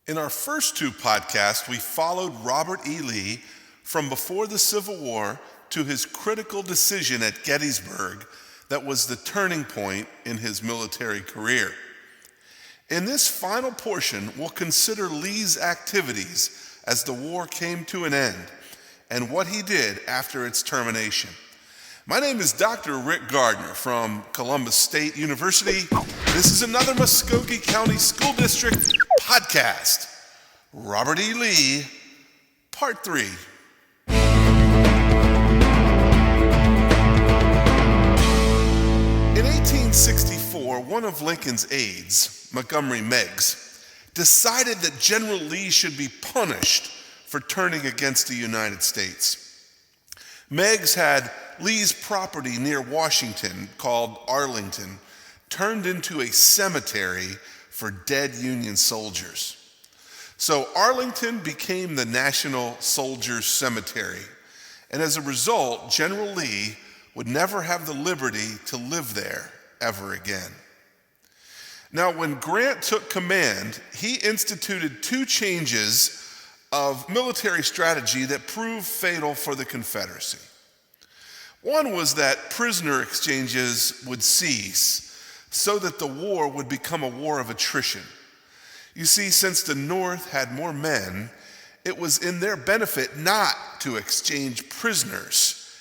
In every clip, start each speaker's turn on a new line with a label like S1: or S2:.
S1: In our first two podcasts, we followed Robert E. Lee from before the Civil War to his critical decision at Gettysburg that was the turning point in his military career. In this final portion, we'll consider Lee's activities as the war came to an end and what he did after its termination. My name is Dr. Rick Gardiner from Columbus State University. This is another Muskogee County School District podcast. Robert E. Lee, Part 3. In 1864, one of Lincoln's aides, Montgomery Meigs, decided that General Lee should be punished for turning against the United States. Meigs had Lee's property near Washington, called Arlington, turned into a cemetery for dead Union soldiers. So Arlington became the National Soldiers Cemetery, and as a result, General Lee would never have the liberty to live there ever again. Now, when Grant took command, he instituted two changes of military strategy that proved fatal for the Confederacy. One was that prisoner exchanges would cease so that the war would become a war of attrition. You see, since the North had more men, it was in their benefit not to exchange prisoners,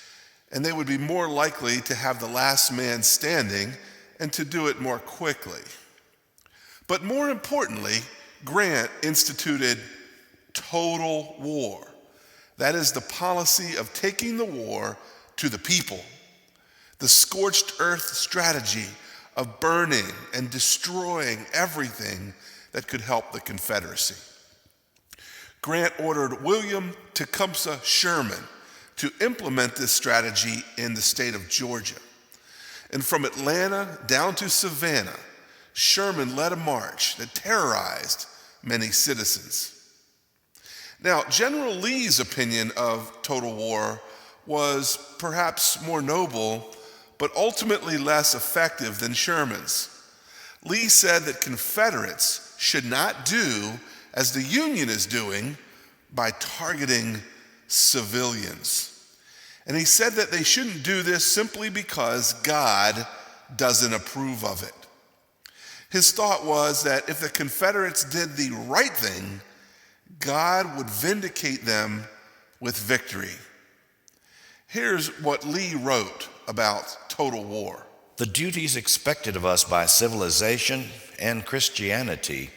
S1: and they would be more likely to have the last man standing and to do it more quickly. But more importantly, Grant instituted total war. That is the policy of taking the war to the people, the scorched earth strategy of burning and destroying everything that could help the Confederacy. Grant ordered William Tecumseh Sherman to implement this strategy in the state of Georgia. And from Atlanta down to Savannah, Sherman led a march that terrorized many citizens. Now, General Lee's opinion of total war was perhaps more noble, but ultimately less effective than Sherman's. Lee said that Confederates should not do as the Union is doing by targeting civilians. And he said that they shouldn't do this simply because God doesn't approve of it. His thought was that if the Confederates did the right thing, God would vindicate them with victory. Here's what Lee wrote about total war.
S2: The duties expected of us by civilization and Christianity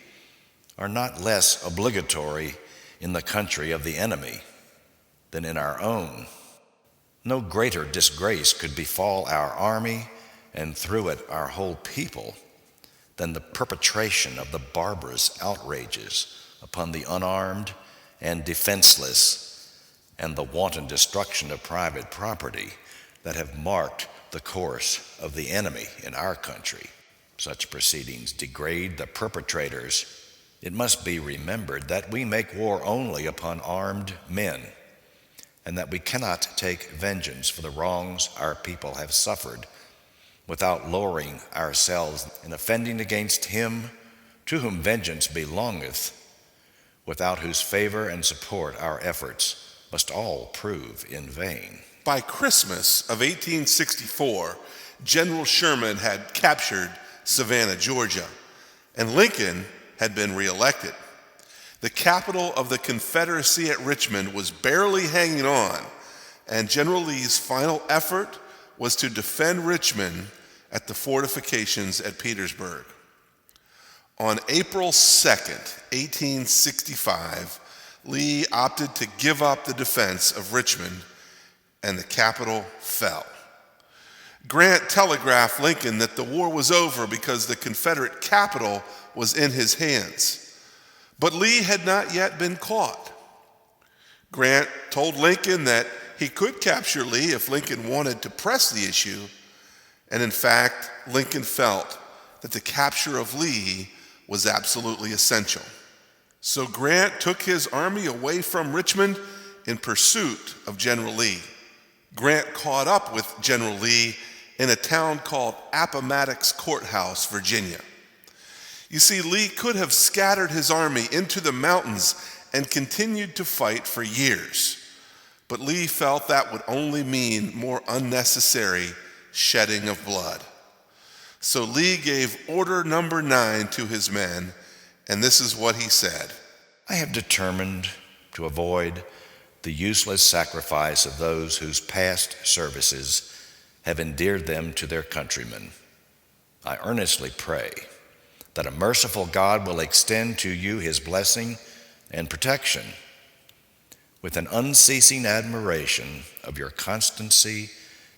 S2: are not less obligatory in the country of the enemy than in our own. No greater disgrace could befall our army and through it our whole people than the perpetration of the barbarous outrages upon the unarmed and defenseless and the wanton destruction of private property that have marked the course of the enemy in our country. Such proceedings degrade the perpetrators. It must be remembered that we make war only upon armed men, and that we cannot take vengeance for the wrongs our people have suffered without lowering ourselves in offending against him to whom vengeance belongeth, without whose favor and support our efforts must all prove in vain.
S1: By Christmas of 1864, General Sherman had captured Savannah, Georgia, and Lincoln had been reelected. The capital of the Confederacy at Richmond was barely hanging on, and General Lee's final effort was to defend Richmond at the fortifications at Petersburg. On April 2nd, 1865, Lee opted to give up the defense of Richmond, and the capital fell. Grant telegraphed Lincoln that the war was over because the Confederate capital was in his hands. But Lee had not yet been caught. Grant told Lincoln that he could capture Lee if Lincoln wanted to press the issue, and in fact, Lincoln felt that the capture of Lee was absolutely essential. So Grant took his army away from Richmond in pursuit of General Lee. Grant caught up with General Lee in a town called Appomattox Courthouse, Virginia. You see, Lee could have scattered his army into the mountains and continued to fight for years. But Lee felt that would only mean more unnecessary shedding of blood. So Lee gave order number 9 to his men, and this is what he said.
S2: I have determined to avoid the useless sacrifice of those whose past services have endeared them to their countrymen. I earnestly pray that a merciful God will extend to you his blessing and protection, with an unceasing admiration of your constancy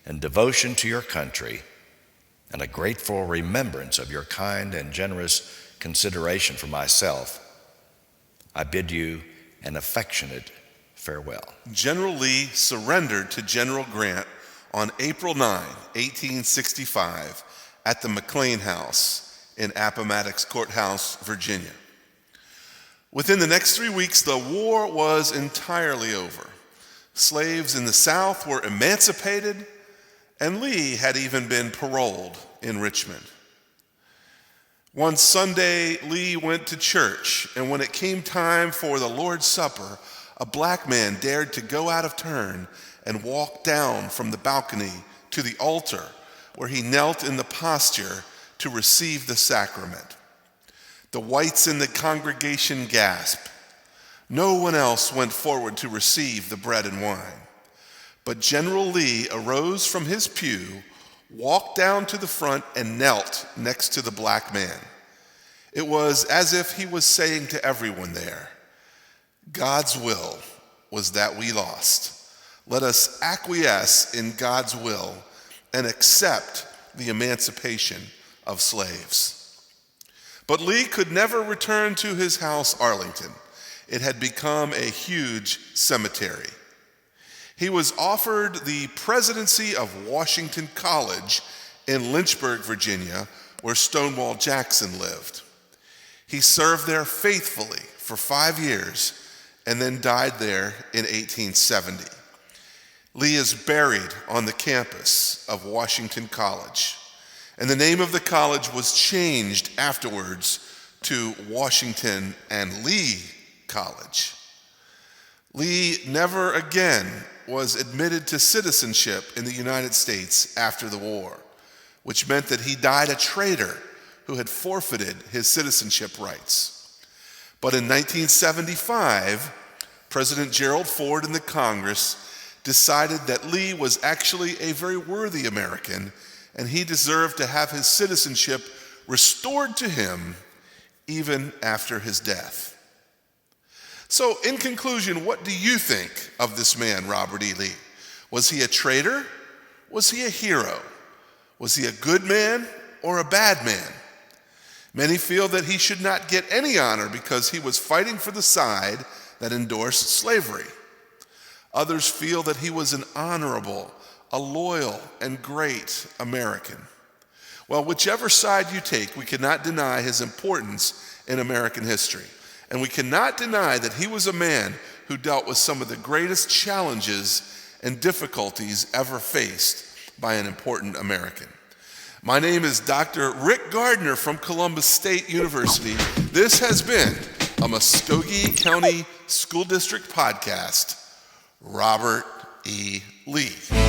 S2: and devotion to your country, and a grateful remembrance of your kind and generous consideration for myself. I bid you an affectionate farewell.
S1: General Lee surrendered to General Grant on April 9, 1865, at the McLean House in Appomattox Courthouse, Virginia. Within the next 3 weeks, the war was entirely over. Slaves in the South were emancipated, and Lee had even been paroled in Richmond. One Sunday, Lee went to church, and when it came time for the Lord's Supper, a black man dared to go out of turn and walk down from the balcony to the altar, where he knelt in the posture to receive the sacrament. The whites in the congregation gasped. No one else went forward to receive the bread and wine. But General Lee arose from his pew, walked down to the front, and knelt next to the black man. It was as if he was saying to everyone there, God's will was that we lost. Let us acquiesce in God's will and accept the emancipation of slaves. But Lee could never return to his house, Arlington. It had become a huge cemetery. He was offered the presidency of Washington College in Lynchburg, Virginia, where Stonewall Jackson lived. He served there faithfully for 5 years and then died there in 1870. Lee is buried on the campus of Washington College, and the name of the college was changed afterwards to Washington and Lee College. Lee never again was admitted to citizenship in the United States after the war, which meant that he died a traitor who had forfeited his citizenship rights. But in 1975, President Gerald Ford and the Congress decided that Lee was actually a very worthy American, and he deserved to have his citizenship restored to him even after his death. So, in conclusion, what do you think of this man, Robert E. Lee? Was he a traitor? Was he a hero? Was he a good man or a bad man? Many feel that he should not get any honor because he was fighting for the side that endorsed slavery. Others feel that he was an honorable, a loyal, and great American. Well, whichever side you take, we cannot deny his importance in American history. And we cannot deny that he was a man who dealt with some of the greatest challenges and difficulties ever faced by an important American. My name is Dr. Rick Gardiner from Columbus State University. This has been a Muskogee County School District podcast. Robert E. Lee.